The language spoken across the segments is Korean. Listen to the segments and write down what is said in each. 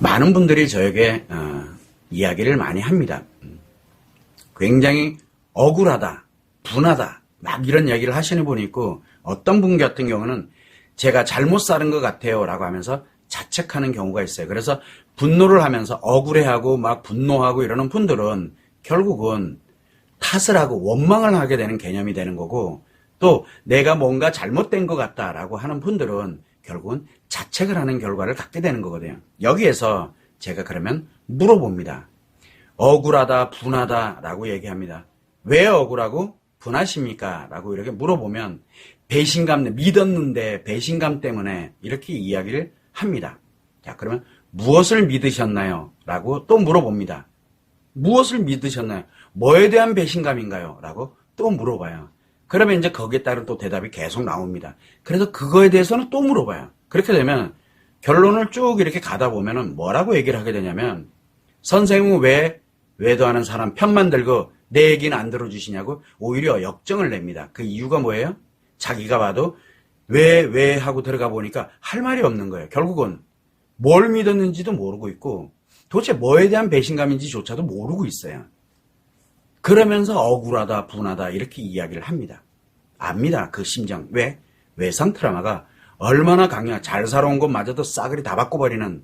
많은 분들이 저에게 이야기를 많이 합니다. 굉장히 억울하다, 분하다, 막 이런 이야기를 하시는 분이 있고, 어떤 분 같은 경우는 제가 잘못 사는 것 같아요 라고 하면서 자책하는 경우가 있어요. 그래서 분노를 하면서 억울해하고 막 분노하고 이러는 분들은 결국은 탓을 하고 원망을 하게 되는 개념이 되는 거고, 또 내가 뭔가 잘못된 것 같다라고 하는 분들은 결국은 자책을 하는 결과를 갖게 되는 거거든요. 여기에서 제가 그러면 물어봅니다. 억울하다, 분하다라고 얘기합니다. 왜 억울하고 분하십니까? 라고 이렇게 물어보면 배신감, 믿었는데 배신감 때문에 이렇게 이야기를 합니다. 자, 그러면 무엇을 믿으셨나요? 라고 또 물어봅니다. 무엇을 믿으셨나요? 뭐에 대한 배신감인가요? 라고 또 물어봐요. 그러면 이제 거기에 따른 또 대답이 계속 나옵니다. 그래서 그거에 대해서는 또 물어봐요. 그렇게 되면 결론을 쭉 이렇게 가다 보면은 뭐라고 얘기를 하게 되냐면, 선생님은 왜 외도하는 사람 편만 들고 내 얘기는 안 들어주시냐고 오히려 역정을 냅니다. 그 이유가 뭐예요? 자기가 봐도 왜 하고 들어가 보니까 할 말이 없는 거예요. 결국은 뭘 믿었는지도 모르고 있고 도대체 뭐에 대한 배신감인지조차도 모르고 있어요. 그러면서 억울하다, 분하다 이렇게 이야기를 합니다. 압니다. 그 심정. 왜? 외상 트라우마가 얼마나 강해요. 잘 살아온 것마저도 싸그리 다 바꿔버리는.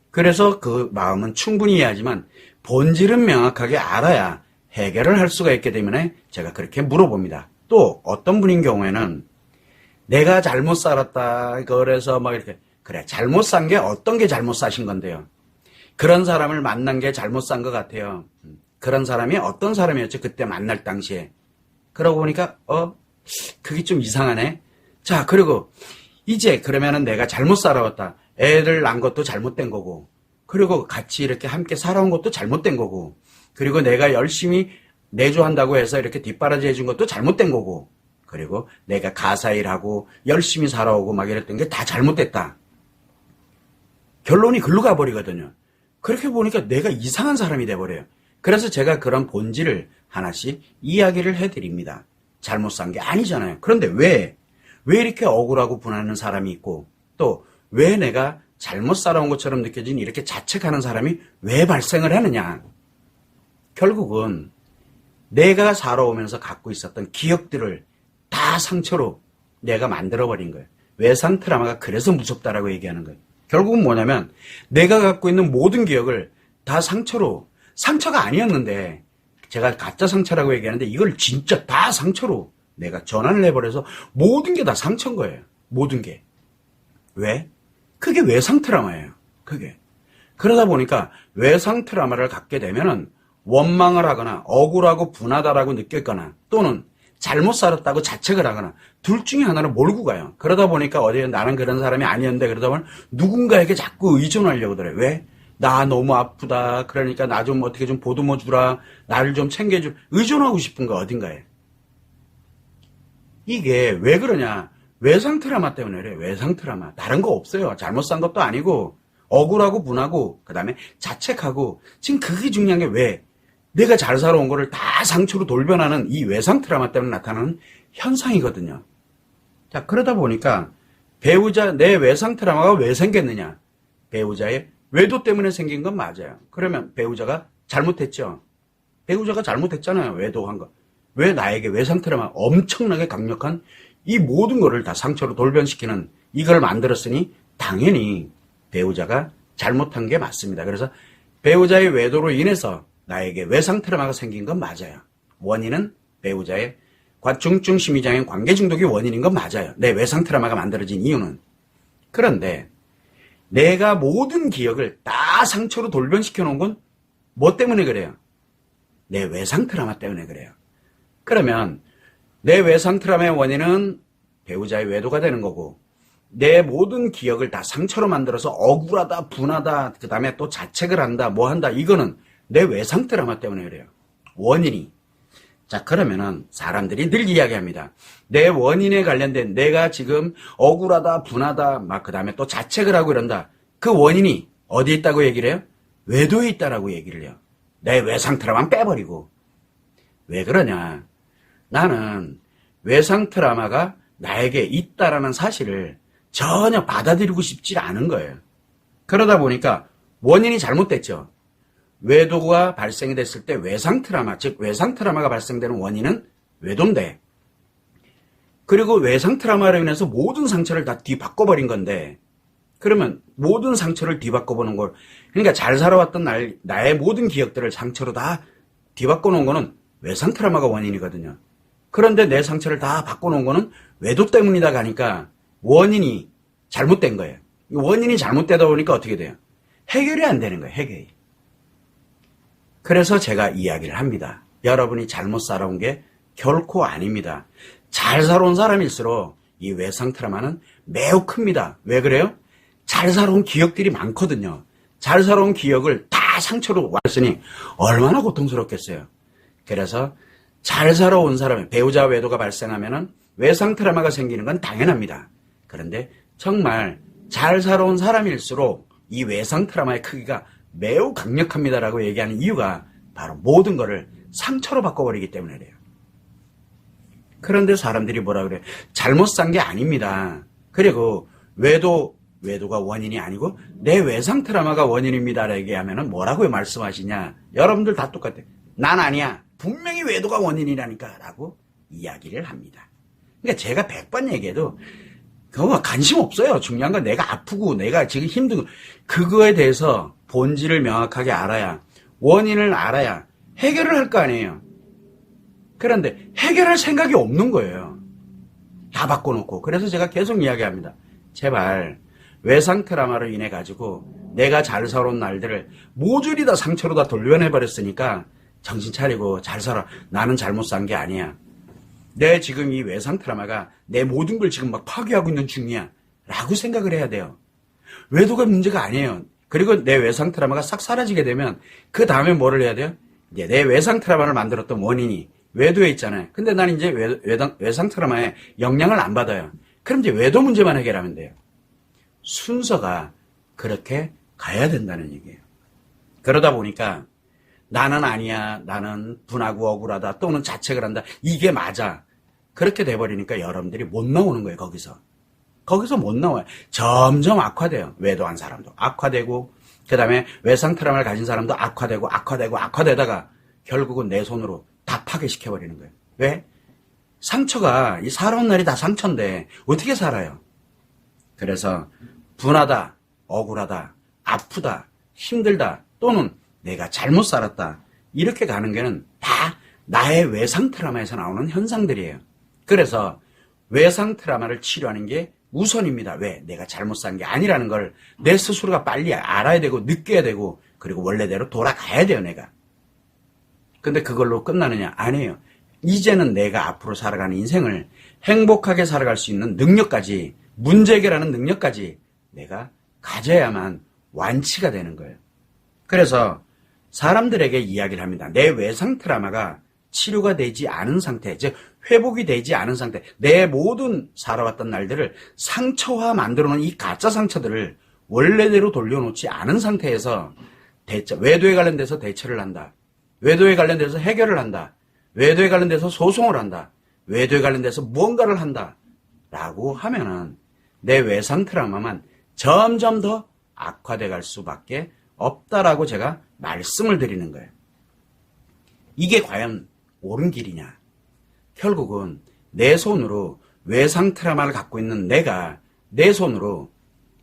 그래서 그 마음은 충분히 이해하지만 본질은 명확하게 알아야 해결을 할 수가 있기 때문에 제가 그렇게 물어봅니다. 또 어떤 분인 경우에는 내가 잘못 살았다. 그래서 막 이렇게 그래 잘못 산 게 어떤 게 잘못 사신 건데요. 그런 사람을 만난 게 잘못 산 것 같아요. 그런 사람이 어떤 사람이었죠? 그때 만날 당시에. 그러고 보니까 그게 좀 이상하네. 자, 그리고 이제 그러면은 내가 잘못 살아왔다. 애를 낳은 것도 잘못된 거고, 그리고 같이 이렇게 함께 살아온 것도 잘못된 거고, 그리고 내가 열심히 내조한다고 해서 이렇게 뒷바라지 해준 것도 잘못된 거고, 그리고 내가 가사일하고 열심히 살아오고 막 이랬던 게 다 잘못됐다. 결론이 글로 가버리거든요. 그렇게 보니까 내가 이상한 사람이 돼버려요. 그래서 제가 그런 본질을 하나씩 이야기를 해드립니다. 잘못 산 게 아니잖아요. 그런데 왜 이렇게 억울하고 분하는 사람이 있고, 또 왜 내가 잘못 살아온 것처럼 느껴진 이렇게 자책하는 사람이 왜 발생을 하느냐. 결국은 내가 살아오면서 갖고 있었던 기억들을 다 상처로 내가 만들어버린 거예요. 외상 트라우마가 그래서 무섭다라고 얘기하는 거예요. 결국은 뭐냐면 내가 갖고 있는 모든 기억을 다 상처가 아니었는데, 제가 가짜 상처라고 얘기하는데 이걸 진짜 다 상처로 내가 전환을 해버려서 모든 게 다 상처인 거예요. 모든 게. 왜? 그게 외상 트라우마예요. 그게. 그러다 보니까 외상 트라우마를 갖게 되면은 원망을 하거나 억울하고 분하다라고 느꼈거나 또는 잘못 살았다고 자책을 하거나 둘 중에 하나를 몰고 가요. 그러다 보니까 나는 그런 사람이 아니었는데 그러다 보면 누군가에게 자꾸 의존하려고 그래요. 왜? 나 너무 아프다. 그러니까 나 좀 어떻게 좀 보듬어 주라. 나를 좀 챙겨줘. 의존하고 싶은 거 어딘가에. 이게 왜 그러냐. 외상 트라우마 때문에 그래요. 외상 트라우마. 다른 거 없어요. 잘못 산 것도 아니고 억울하고 분하고 그다음에 자책하고 지금 그게 중요한 게 왜? 내가 잘 살아온 거를 다 상처로 돌변하는 이 외상 트라우마 때문에 나타나는 현상이거든요. 자, 그러다 보니까 내 외상 트라우마가 왜 생겼느냐. 배우자의 외도 때문에 생긴 건 맞아요. 그러면 배우자가 잘못했죠. 배우자가 잘못했잖아요. 외도한 거. 왜 나에게 외상 트라우마 엄청나게 강력한 이 모든 거를 다 상처로 돌변시키는 이걸 만들었으니 당연히 배우자가 잘못한 게 맞습니다. 그래서 배우자의 외도로 인해서 나에게 외상 트라우마가 생긴 건 맞아요. 원인은 배우자의 중증 심리장애 관계 중독이 원인인 건 맞아요. 내 외상 트라우마가 만들어진 이유는. 그런데 내가 모든 기억을 다 상처로 돌변시켜 놓은 건 뭐 때문에 그래요? 내 외상 트라우마 때문에 그래요. 그러면 내 외상 트라우마의 원인은 배우자의 외도가 되는 거고, 내 모든 기억을 다 상처로 만들어서 억울하다, 분하다, 그 다음에 또 자책을 한다, 뭐 한다, 이거는 내 외상 트라우마 때문에 그래요. 원인이. 자, 그러면은 사람들이 늘 이야기합니다. 내 원인에 관련된 내가 지금 억울하다, 분하다, 막 그 다음에 또 자책을 하고 이런다. 그 원인이 어디에 있다고 얘기를 해요? 외도에 있다라고 얘기를 해요. 내 외상 트라우마는 빼버리고. 왜 그러냐? 나는 외상 트라우마가 나에게 있다라는 사실을 전혀 받아들이고 싶지 않은 거예요. 그러다 보니까 원인이 잘못됐죠. 외도가 발생이 됐을 때 외상 트라우마, 즉 외상 트라우마가 발생되는 원인은 외도인데, 그리고 외상 트라우마로 인해서 모든 상처를 다 뒤바꿔버린 건데, 그러면 모든 상처를 뒤바꿔보는 걸, 그러니까 잘 살아왔던 나의 모든 기억들을 상처로 다 뒤바꿔놓은 거는 외상 트라우마가 원인이거든요. 그런데 내 상처를 다 바꿔놓은 거는 외도 때문이다 가니까 원인이 잘못된 거예요. 원인이 잘못되다 보니까 어떻게 돼요? 해결이 안 되는 거예요, 해결이. 그래서 제가 이야기를 합니다. 여러분이 잘못 살아온 게 결코 아닙니다. 잘 살아온 사람일수록 이 외상 트라우마는 매우 큽니다. 왜 그래요? 잘 살아온 기억들이 많거든요. 잘 살아온 기억을 다 상처로 왔으니 얼마나 고통스럽겠어요. 그래서 잘 살아온 사람의 배우자 외도가 발생하면은 외상 트라우마가 생기는 건 당연합니다. 그런데 정말 잘 살아온 사람일수록 이 외상 트라우마의 크기가 매우 강력합니다라고 얘기하는 이유가 바로 모든 거를 상처로 바꿔버리기 때문에 그래요. 그런데 사람들이 뭐라 그래요? 잘못 산 게 아닙니다. 그리고 외도가 원인이 아니고 내 외상 트라우마가 원인입니다라고 얘기하면 뭐라고 말씀하시냐? 여러분들 다 똑같아요. 난 아니야. 분명히 외도가 원인이라니까 라고 이야기를 합니다. 그러니까 제가 100번 얘기해도 그거 관심 없어요. 중요한 건 내가 아프고 내가 지금 힘들고 그거에 대해서 본질을 명확하게 알아야, 원인을 알아야 해결을 할 거 아니에요. 그런데 해결할 생각이 없는 거예요. 다 바꿔놓고. 그래서 제가 계속 이야기합니다. 제발 외상 트라우마로 인해 가지고 내가 잘 살아온 날들을 모조리 다 상처로 다 돌려내버렸으니까 정신 차리고 잘 살아. 나는 잘못 산 게 아니야. 내 지금 이 외상 트라우마가 내 모든 걸 지금 막 파괴하고 있는 중이야 라고 생각을 해야 돼요. 외도가 문제가 아니에요. 그리고 내 외상 트라우마가 싹 사라지게 되면 그 다음에 뭐를 해야 돼요? 이제 내 외상 트라우마를 만들었던 원인이 외도에 있잖아요. 근데 나는 이제 외상 트라우마에 영향을 안 받아요. 그럼 이제 외도 문제만 해결하면 돼요. 순서가 그렇게 가야 된다는 얘기예요. 그러다 보니까 나는 아니야, 나는 분하고 억울하다, 또는 자책을 한다, 이게 맞아. 그렇게 돼버리니까 여러분들이 못 나오는 거예요, 거기서 못 나와요. 점점 악화돼요. 외도한 사람도 악화되고, 그 다음에 외상 트라우마를 가진 사람도 악화되다가 결국은 내 손으로 다 파괴시켜버리는 거예요. 왜? 상처가, 이 살아온 날이 다 상처인데 어떻게 살아요? 그래서 분하다, 억울하다, 아프다, 힘들다, 또는 내가 잘못 살았다, 이렇게 가는 게는 다 나의 외상 트라우마에서 나오는 현상들이에요. 그래서 외상 트라우마를 치료하는 게 우선입니다. 왜? 내가 잘못 산 게 아니라는 걸 내 스스로가 빨리 알아야 되고 느껴야 되고, 그리고 원래대로 돌아가야 돼요, 내가. 근데 그걸로 끝나느냐? 아니에요. 이제는 내가 앞으로 살아가는 인생을 행복하게 살아갈 수 있는 능력까지, 문제 해결하는 능력까지 내가 가져야만 완치가 되는 거예요. 그래서 사람들에게 이야기를 합니다. 내 외상 트라우마가 치료가 되지 않은 상태, 즉 회복이 되지 않은 상태, 내 모든 살아왔던 날들을 상처화 만들어놓은 이 가짜 상처들을 원래대로 돌려놓지 않은 상태에서 외도에 관련돼서 대처를 한다. 외도에 관련돼서 해결을 한다. 외도에 관련돼서 소송을 한다. 외도에 관련돼서 무언가를 한다. 라고 하면은 내 외상 트라우마만 점점 더 악화돼 갈 수밖에 없다라고 제가 말씀을 드리는 거예요. 이게 과연 옳은 길이냐? 결국은 내 손으로 외상 트라우마를 갖고 있는 내가 내 손으로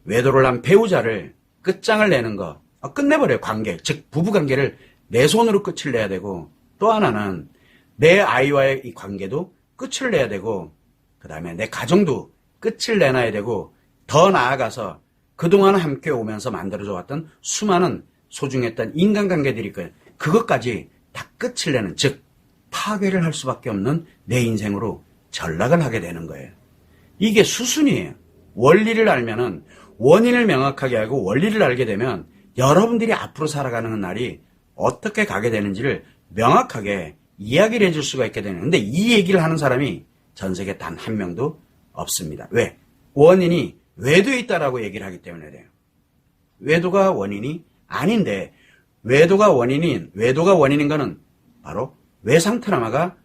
외도를 한 배우자를 끝장을 내는 거, 끝내버려요. 관계, 즉 부부관계를 내 손으로 끝을 내야 되고, 또 하나는 내 아이와의 이 관계도 끝을 내야 되고, 그 다음에 내 가정도 끝을 내놔야 되고, 더 나아가서 그동안 함께 오면서 만들어져 왔던 수많은 소중했던 인간관계들이 있거든요. 그것까지 다 끝을 내는, 즉 파괴를 할 수밖에 없는 내 인생으로 전락을 하게 되는 거예요. 이게 수순이에요. 원리를 알면은, 원인을 명확하게 알고 원리를 알게 되면 여러분들이 앞으로 살아가는 날이 어떻게 가게 되는지를 명확하게 이야기를 해줄 수가 있게 되는. 근데 이 얘기를 하는 사람이 전 세계 단 한 명도 없습니다. 왜? 원인이 외도에 있다라고 얘기를 하기 때문에 그래요. 외도가 원인이 아닌데, 외도가 원인인 거는 바로 외상 트라우마가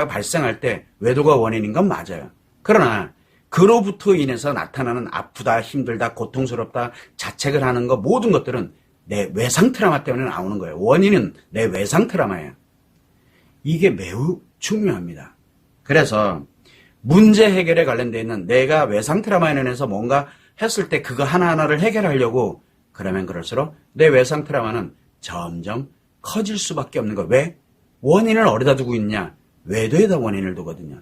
발생할 때 외도가 원인인 건 맞아요. 그러나 그로부터 인해서 나타나는 아프다, 힘들다, 고통스럽다, 자책을 하는 거 모든 것들은 내 외상 트라우마 때문에 나오는 거예요. 원인은 내 외상 트라우마예요. 이게 매우 중요합니다. 그래서 문제 해결에 관련되어 있는 내가 외상 트라우마에 인해서 뭔가 했을 때 그거 하나하나를 해결하려고 그러면 그럴수록 내 외상 트라우마는 점점 커질 수밖에 없는 거예요. 왜? 원인을 어디다 두고 있냐? 외도에다 원인을 두거든요.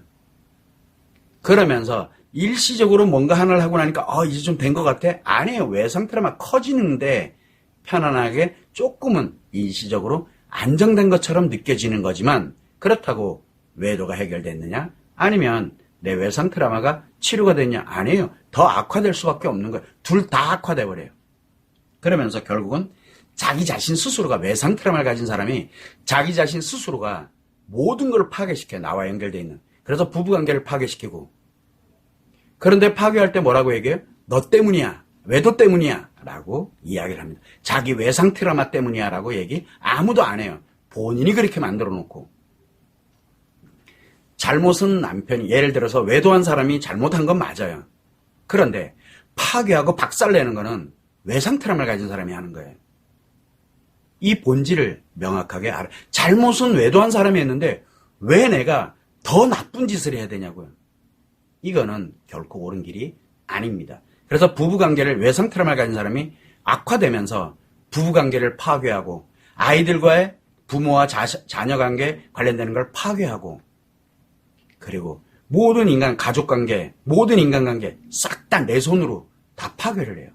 그러면서 일시적으로 뭔가 하나를 하고 나니까 이제 좀 된 것 같아? 아니에요. 외상 트라우마 커지는데 편안하게 조금은 일시적으로 안정된 것처럼 느껴지는 거지만 그렇다고 외도가 해결됐느냐? 아니면 내 외상 트라우마가 치료가 됐냐? 아니에요. 더 악화될 수밖에 없는 거예요. 둘 다 악화돼 버려요. 그러면서 결국은 자기 자신 스스로가 외상 트라우마를 가진 사람이 자기 자신 스스로가 모든 걸 파괴시켜요. 나와 연결되어 있는. 그래서 부부관계를 파괴시키고 그런데 파괴할 때 뭐라고 얘기해요? 너 때문이야. 외도 때문이야. 라고 이야기를 합니다. 자기 외상 트라우마 때문이야. 라고 얘기 아무도 안 해요. 본인이 그렇게 만들어 놓고. 잘못은 남편이, 예를 들어서 외도한 사람이 잘못한 건 맞아요. 그런데 파괴하고 박살내는 거는 외상 트라우마를 가진 사람이 하는 거예요. 이 본질을 명확하게 알아. 잘못은 외도한 사람이 했는데 왜 내가 더 나쁜 짓을 해야 되냐고요. 이거는 결코 옳은 길이 아닙니다. 그래서 부부관계를 외상 트라우마를 가진 사람이 악화되면서 부부관계를 파괴하고 아이들과의 부모와 자녀관계 관련되는 걸 파괴하고 그리고 모든 인간 가족관계, 모든 인간관계 싹 다 내 손으로 다 파괴를 해요.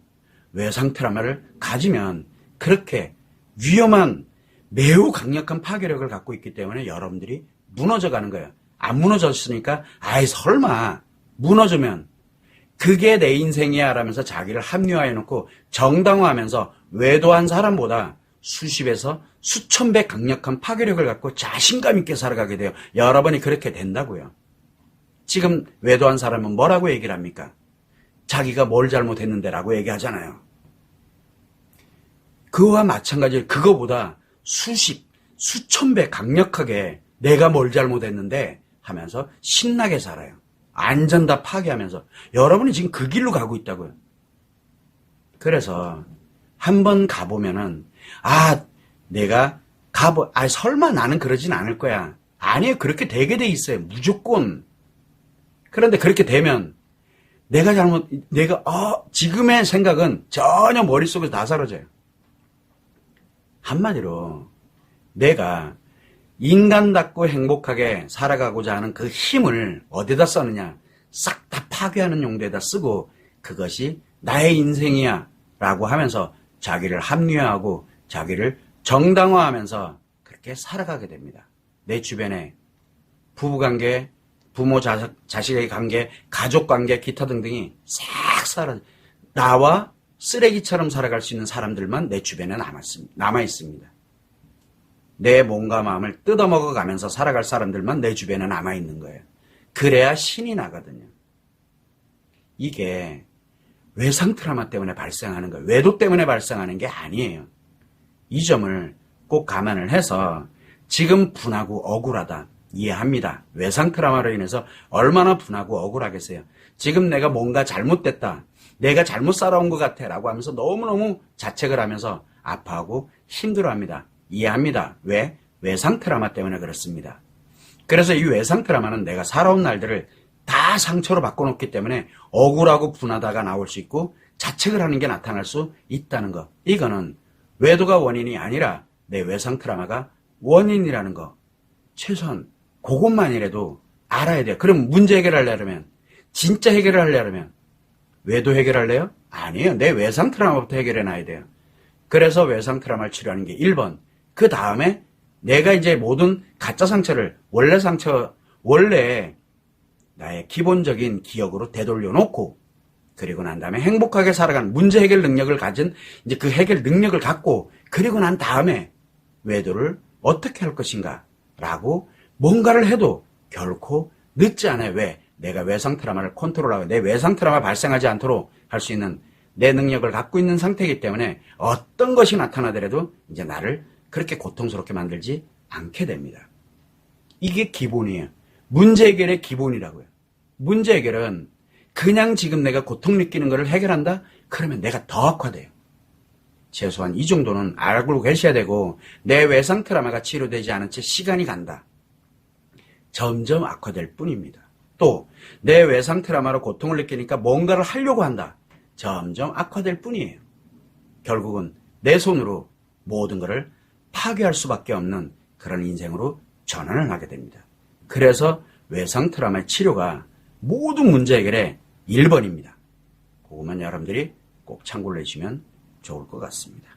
외상 트라우마를 가지면 그렇게 위험한 매우 강력한 파괴력을 갖고 있기 때문에 여러분들이 무너져가는 거예요. 안 무너졌으니까 설마 무너지면 그게 내 인생이야 라면서 자기를 합리화해 놓고 정당화하면서 외도한 사람보다 수십에서 수천 배 강력한 파괴력을 갖고 자신감 있게 살아가게 돼요. 여러분이 그렇게 된다고요. 지금 외도한 사람은 뭐라고 얘기를 합니까? 자기가 뭘 잘못했는데 라고 얘기하잖아요. 그와 마찬가지로 그거보다 수천 배 강력하게 내가 뭘 잘못했는데 하면서 신나게 살아요. 안전 다 파괴하면서. 여러분이 지금 그 길로 가고 있다고요. 그래서 한번 가보면은 설마 나는 그러진 않을 거야. 아니에요. 그렇게 되게 돼 있어요. 무조건. 그런데 그렇게 되면 지금의 생각은 전혀 머릿속에서 다 사라져요. 한마디로 내가 인간답고 행복하게 살아가고자 하는 그 힘을 어디다 썼느냐? 싹 다 파괴하는 용도에다 쓰고 그것이 나의 인생이야 라고 하면서 자기를 합리화하고 자기를 정당화하면서 그렇게 살아가게 됩니다. 내 주변에 부부관계, 부모 자식의 관계, 가족관계, 기타 등등이 싹 나와 쓰레기처럼 살아갈 수 있는 사람들만 내 주변에 남아 있습니다. 내 몸과 마음을 뜯어먹어가면서 살아갈 사람들만 내 주변에 남아있는 거예요. 그래야 신이 나거든요. 이게 외상 트라우마 때문에 발생하는 거예요. 외도 때문에 발생하는 게 아니에요. 이 점을 꼭 감안을 해서 지금 분하고 억울하다. 이해합니다. 외상 트라우마로 인해서 얼마나 분하고 억울하겠어요. 지금 내가 뭔가 잘못됐다. 내가 잘못 살아온 것 같아 라고 하면서 너무너무 자책을 하면서 아파하고 힘들어합니다. 이해합니다. 왜? 외상 트라우마 때문에 그렇습니다. 그래서 이 외상 트라우마는 내가 살아온 날들을 다 상처로 바꿔놓기 때문에 억울하고 분하다가 나올 수 있고 자책을 하는 게 나타날 수 있다는 거. 이거는 외도가 원인이 아니라 내 외상 트라우마가 원인이라는 거. 최소한 그것만이라도 알아야 돼요. 그럼 문제 해결하려면 진짜 해결을 하려면 외도 해결할래요? 아니에요. 내 외상 트라우마부터 해결해놔야 돼요. 그래서 외상 트라우마를 치료하는 게 1번. 그 다음에 내가 이제 모든 가짜 상처를 원래 나의 기본적인 기억으로 되돌려 놓고 그리고 난 다음에 행복하게 살아가는 문제 해결 능력을 가진 이제 그 해결 능력을 갖고 그리고 난 다음에 외도를 어떻게 할 것인가 라고 뭔가를 해도 결코 늦지 않아요. 왜? 내가 외상 트라우마를 컨트롤하고 내 외상 트라우마 발생하지 않도록 할 수 있는 내 능력을 갖고 있는 상태이기 때문에 어떤 것이 나타나더라도 이제 나를 그렇게 고통스럽게 만들지 않게 됩니다. 이게 기본이에요. 문제 해결의 기본이라고요. 문제 해결은 그냥 지금 내가 고통 느끼는 것을 해결한다? 그러면 내가 더 악화돼요. 최소한 이 정도는 알고 계셔야 되고, 내 외상 트라우마가 치료되지 않은 채 시간이 간다. 점점 악화될 뿐입니다. 또 내 외상 트라우마로 고통을 느끼니까 뭔가를 하려고 한다. 점점 악화될 뿐이에요. 결국은 내 손으로 모든 것을 파괴할 수밖에 없는 그런 인생으로 전환을 하게 됩니다. 그래서 외상 트라우마의 치료가 모든 문제 해결의 1번입니다. 그것만 여러분들이 꼭 참고를 해주시면 좋을 것 같습니다.